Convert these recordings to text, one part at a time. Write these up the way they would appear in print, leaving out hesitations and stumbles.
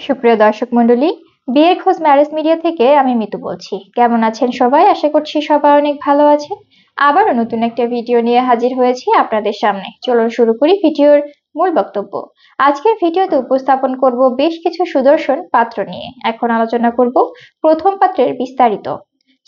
সুপ্রিয় দর্শক মণ্ডলী, বিয়ের খোঁজ ম্যারেজ মিডিয়া থেকে আমি মিতু বলছি। কেমন আছেন সবাই? আশা করছি সবাই অনেক ভালো আছেন। আবারও নতুন একটা ভিডিও নিয়ে হাজির হয়েছি আপনাদের সামনে। চলুন শুরু করি ভিডিওর মূল বক্তব্য। আজকের ভিডিওতে উপস্থাপন করব বেশ কিছু সুদর্শন পাত্র নিয়ে। এখন আলোচনা করব প্রথম পাত্রের বিস্তারিত।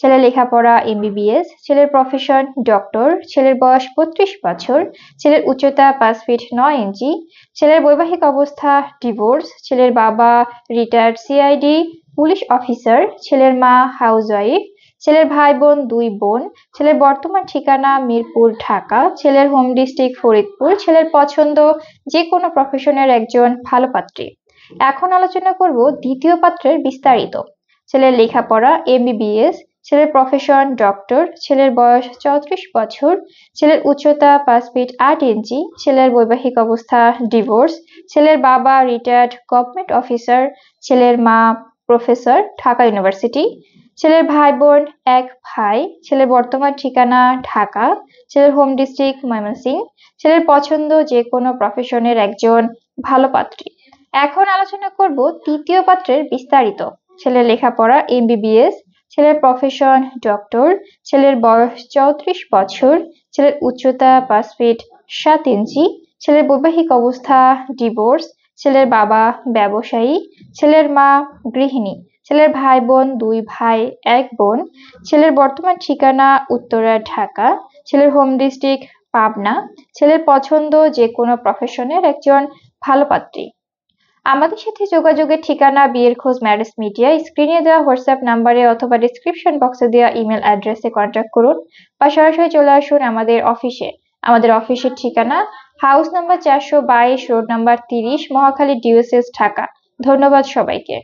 ছেলের লেখাপড়া এমবিবিএস, ছেলের প্রফেশন ডক্টর, ছেলের বয়স ৩৫ বছর, ছেলের উচ্চতা ৫ ফিট ৯ ইঞ্চি, ছেলের বৈবাহিক অবস্থা ডিভোর্স, ছেলের বাবা রিটায়ার্ড সিআইডি পুলিশ অফিসার, ছেলের মা হাউসওয়াইফ, ছেলের ভাই বোন ২ বোন, ছেলের বর্তমান ঠিকানা মিরপুর ঢাকা, ছেলের হোম ডিস্ট্রিক্ট ফরিদপুর, ছেলের পছন্দ যে কোনো প্রফেশনের একজন ভালো পাত্রী। এখন আলোচনা করব দ্বিতীয় পাত্রের বিস্তারিত। ছেলের লেখাপড়া এমবিবিএস, ছেলের প্রফেশন ডক্টর, ছেলের বয়স ৩৪ বছর, ছেলের উচ্চতা ৫ ফিট ৮ ইঞ্চি, ছেলের বৈবাহিক অবস্থা ডিভোর্স, ছেলের বাবা রিটায়ার্ড গভর্নমেন্ট অফিসার, ছেলের মা প্রফেসর ঢাকা ইউনিভার্সিটি, ছেলের ভাই বোন ১ ভাই, ছেলের বর্তমান ঠিকানা ঢাকা, ছেলের হোম ডিস্ট্রিক্ট ময়মনসিংহ, ছেলের পছন্দ যে কোনো প্রফেশনের একজন ভালো পাত্রী। এখন আলোচনা করব তৃতীয় পাত্রের বিস্তারিত। ছেলের লেখাপড়া এমবিবিএস, ছেলের প্রফেশন ডক্টর, ছেলের বয়স ৩৪ বছর, ছেলের উচ্চতা ৫ ফিট ৭ ইঞ্চি, ছেলের বৈবাহিক অবস্থা ডিভোর্স, ছেলের বাবা ব্যবসায়ী, ছেলের মা গৃহিণী, ছেলের ভাই বোন ২ ভাই ১ বোন, ছেলের বর্তমান ঠিকানা উত্তরা ঢাকা, ছেলের হোম ডিস্ট্রিক্ট পাবনা, ছেলের পছন্দ যে কোনো প্রফেশনের একজন ভালো পাত্রী। আমাদের সাথে যোগাযোগের ঠিকানা বিয়ের খোঁজ ম্যারেজ মিডিয়া, স্ক্রিনে দেওয়া হোয়াটসঅ্যাপ নাম্বারে অথবা ডিসক্রিপশন বক্সে দেওয়া ইমেল অ্যাড্রেসে কন্ট্যাক্ট করুন বা সরাসরি চলে আসুন আমাদের অফিসে। আমাদের অফিসের ঠিকানা house number ৪২২, road number ৩০, Mohakhali DOHS Dhaka. ধন্যবাদ সবাইকে।